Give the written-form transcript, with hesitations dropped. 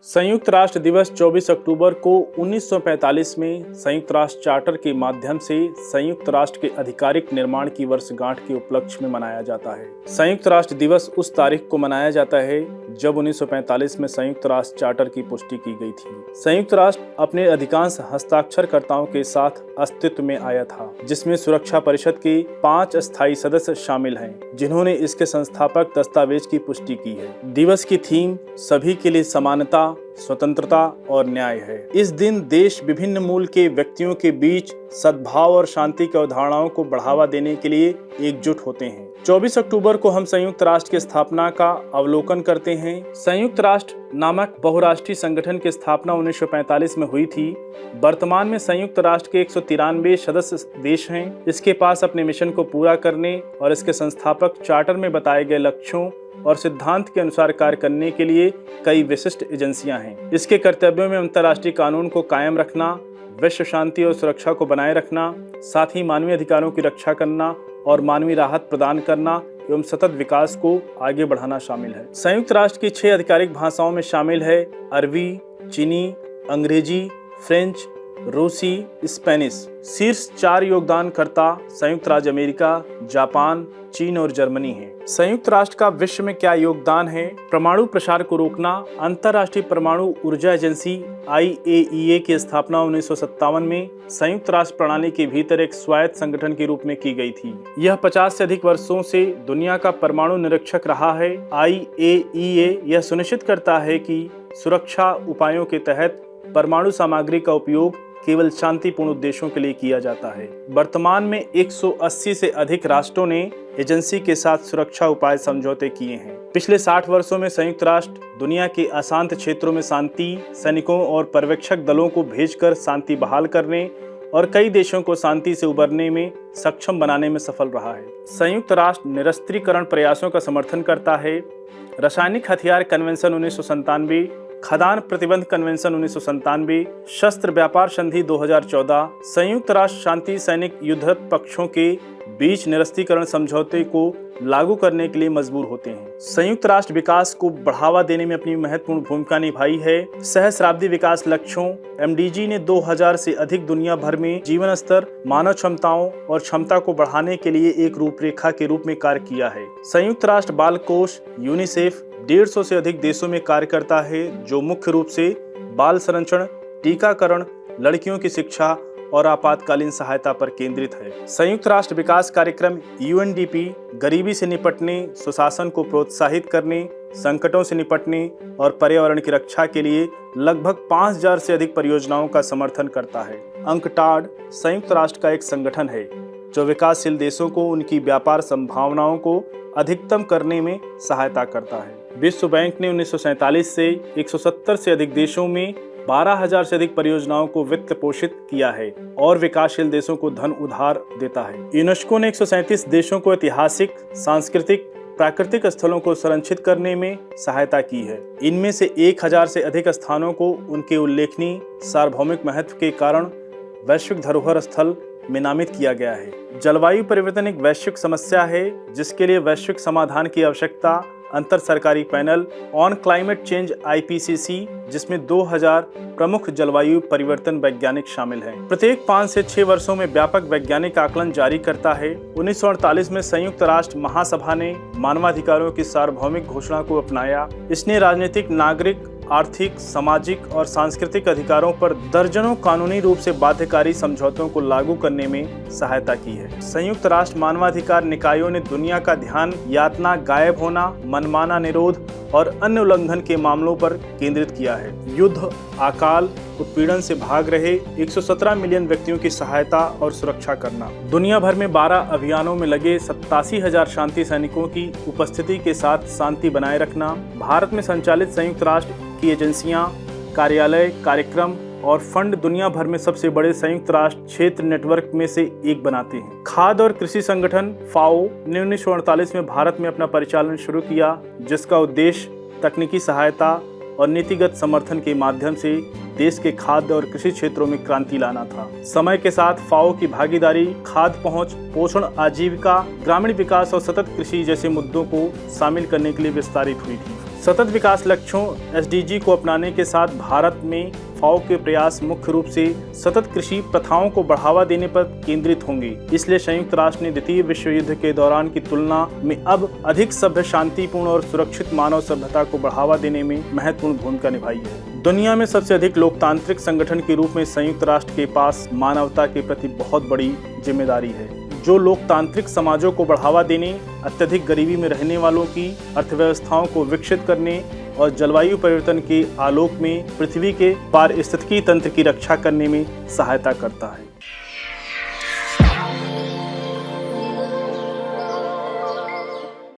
संयुक्त राष्ट्र दिवस 24 अक्टूबर को 1945 में संयुक्त राष्ट्र चार्टर के माध्यम से संयुक्त राष्ट्र के आधिकारिक निर्माण की वर्षगांठ के उपलक्ष्य में मनाया जाता है। संयुक्त राष्ट्र दिवस उस तारीख को मनाया जाता है जब 1945 में संयुक्त राष्ट्र चार्टर की पुष्टि की गई थी। संयुक्त राष्ट्र अपने अधिकांश हस्ताक्षरकर्ताओं के साथ अस्तित्व में आया था, जिसमें सुरक्षा परिषद के 5 अस्थायी सदस्य शामिल हैं, जिन्होंने इसके संस्थापक दस्तावेज की पुष्टि की है। दिवस की थीम सभी के लिए समानता, स्वतंत्रता और न्याय है। इस दिन देश विभिन्न मूल के व्यक्तियों के बीच सद्भाव और शांति की अवधारणाओं को बढ़ावा देने के लिए एकजुट होते हैं। 24 अक्टूबर को हम संयुक्त राष्ट्र की स्थापना का अवलोकन करते हैं। संयुक्त राष्ट्र नामक बहुराष्ट्रीय संगठन की स्थापना 1945 में हुई थी। वर्तमान में संयुक्त राष्ट्र के 193 सदस्य देश हैं। इसके पास अपने मिशन को पूरा करने और इसके संस्थापक चार्टर में बताए गए लक्ष्यों और सिद्धांत के अनुसार कार्य करने के लिए कई विशिष्ट एजेंसियां हैं। इसके कर्तव्यों में अंतर्राष्ट्रीय कानून को कायम रखना, विश्व शांति और सुरक्षा को बनाए रखना, साथ ही मानवीय अधिकारों की रक्षा करना और मानवीय राहत प्रदान करना एवं सतत विकास को आगे बढ़ाना शामिल है। संयुक्त राष्ट्र की 6 आधिकारिक भाषाओं में शामिल है अरबी, चीनी, अंग्रेजी, फ्रेंच, रूसी, स्पेनिश। शीर्ष 4 योगदानकर्ता संयुक्त राज्य अमेरिका, जापान, चीन और जर्मनी है। संयुक्त राष्ट्र का विश्व में क्या योगदान है? परमाणु प्रसार को रोकना। अंतर्राष्ट्रीय परमाणु ऊर्जा एजेंसी IAEA की स्थापना 1957 में संयुक्त राष्ट्र प्रणाली के भीतर एक स्वायत्त संगठन के रूप में की गई थी। यह 50 से अधिक वर्षों से दुनिया का परमाणु निरीक्षक रहा है। IAEA यह सुनिश्चित करता है कि सुरक्षा उपायों के तहत परमाणु सामग्री का उपयोग केवल शांतिपूर्ण उद्देश्यों के लिए किया जाता है। वर्तमान में 180 से अधिक राष्ट्रों ने एजेंसी के साथ सुरक्षा उपाय समझौते किए हैं। पिछले 60 वर्षों में संयुक्त राष्ट्र दुनिया के अशांत क्षेत्रों में शांति सैनिकों और पर्यवेक्षक दलों को भेजकर शांति बहाल करने और कई देशों को शांति से उबरने में सक्षम बनाने में सफल रहा है। संयुक्त राष्ट्र निरस्त्रीकरण प्रयासों का समर्थन करता है। रासायनिक हथियार कन्वेंशन 1997, खदान प्रतिबंध कन्वेंशन 1997, शस्त्र व्यापार संधि 2014, संयुक्त राष्ट्र शांति सैनिक युद्धरत पक्षों के बीच निरस्त्रीकरण समझौते को लागू करने के लिए मजबूर होते हैं। संयुक्त राष्ट्र विकास को बढ़ावा देने में अपनी महत्वपूर्ण भूमिका निभाई है। सहस्राब्दी विकास लक्ष्यों MDG ने 2000 से अधिक दुनिया भर में जीवन स्तर, मानव क्षमताओं और क्षमता को बढ़ाने के लिए एक रूपरेखा के रूप में कार्य किया है। संयुक्त राष्ट्र बाल कोष यूनिसेफ 150 से अधिक देशों में कार्य करता है, जो मुख्य रूप से बाल संरक्षण, टीकाकरण, लड़कियों की शिक्षा और आपातकालीन सहायता पर केंद्रित है। संयुक्त राष्ट्र विकास कार्यक्रम UNDP गरीबी से निपटने, सुशासन को प्रोत्साहित करने, संकटों से निपटने और पर्यावरण की रक्षा के लिए लगभग 5000 से अधिक परियोजनाओं का समर्थन करता है। UNCTAD संयुक्त राष्ट्र का एक संगठन है जो विकासशील देशों को उनकी व्यापार संभावनाओं को अधिकतम करने में सहायता करता है। विश्व बैंक ने 1947 से 170 से अधिक देशों में 12,000 से अधिक परियोजनाओं को वित्त पोषित किया है और विकासशील देशों को धन उधार देता है। यूनेस्को ने 137 देशों को ऐतिहासिक, सांस्कृतिक, प्राकृतिक स्थलों को संरक्षित करने में सहायता की है। इनमें से 1000 से अधिक स्थानों को उनके उल्लेखनीय सार्वभौमिक महत्व के कारण वैश्विक धरोहर स्थल में नामित किया गया है। जलवायु परिवर्तन एक वैश्विक समस्या है जिसके लिए वैश्विक समाधान की आवश्यकता। अंतर सरकारी panel on climate change IPCC, जिसमें 2000 प्रमुख जलवायु परिवर्तन वैज्ञानिक शामिल हैं, प्रत्येक 5 से 6 वर्षों में व्यापक वैज्ञानिक आकलन जारी करता है। 1948 में संयुक्त राष्ट्र महासभा ने मानवाधिकारों की सार्वभौमिक घोषणा को अपनाया। इसने राजनीतिक, नागरिक, आर्थिक, सामाजिक और सांस्कृतिक अधिकारों पर दर्जनों कानूनी रूप से बाध्यकारी समझौतों को लागू करने में सहायता की है। संयुक्त राष्ट्र मानवाधिकार निकायों ने दुनिया का ध्यान यातना, गायब होना, मनमाना निरोध और अन्य उल्लंघन के मामलों पर केंद्रित किया है। युद्ध, अकाल, उत्पीड़न से भाग रहे 117 मिलियन व्यक्तियों की सहायता और सुरक्षा करना। दुनिया भर में 12 अभियानों में लगे 87,000 शांति सैनिकों की उपस्थिति के साथ शांति बनाए रखना। भारत में संचालित संयुक्त राष्ट्र की एजेंसियां, कार्यालय, कार्यक्रम और फंड दुनिया भर में सबसे बड़े संयुक्त राष्ट्र क्षेत्र नेटवर्क में से एक बनाते हैं। खाद्य और कृषि संगठन FAO ने 1948 में भारत में अपना परिचालन शुरू किया, जिसका उद्देश्य तकनीकी सहायता और नीतिगत समर्थन के माध्यम से देश के खाद्य और कृषि क्षेत्रों में क्रांति लाना था। समय के साथ FAO की भागीदारी खाद्य पहुंच, पोषण, आजीविका, ग्रामीण विकास और सतत कृषि जैसे मुद्दों को शामिल करने के लिए विस्तारित हुई थी। सतत विकास लक्ष्यों SDG को अपनाने के साथ भारत में FAO के प्रयास मुख्य रूप से सतत कृषि प्रथाओं को बढ़ावा देने पर केंद्रित होंगे। इसलिए संयुक्त राष्ट्र ने द्वितीय विश्व युद्ध के दौरान की तुलना में अब अधिक सभ्य, शांतिपूर्ण और सुरक्षित मानव सभ्यता को बढ़ावा देने में महत्वपूर्ण भूमिका निभाई है। दुनिया में सबसे अधिक लोकतांत्रिक संगठन के रूप में संयुक्त राष्ट्र के पास मानवता के प्रति बहुत बड़ी जिम्मेदारी है, जो लोकतांत्रिक समाजों को बढ़ावा देने, अत्यधिक गरीबी में रहने वालों की अर्थव्यवस्थाओं को विकसित करने और जलवायु परिवर्तन के आलोक में पृथ्वी के पारिस्थितिकी तंत्र की रक्षा करने में सहायता करता है।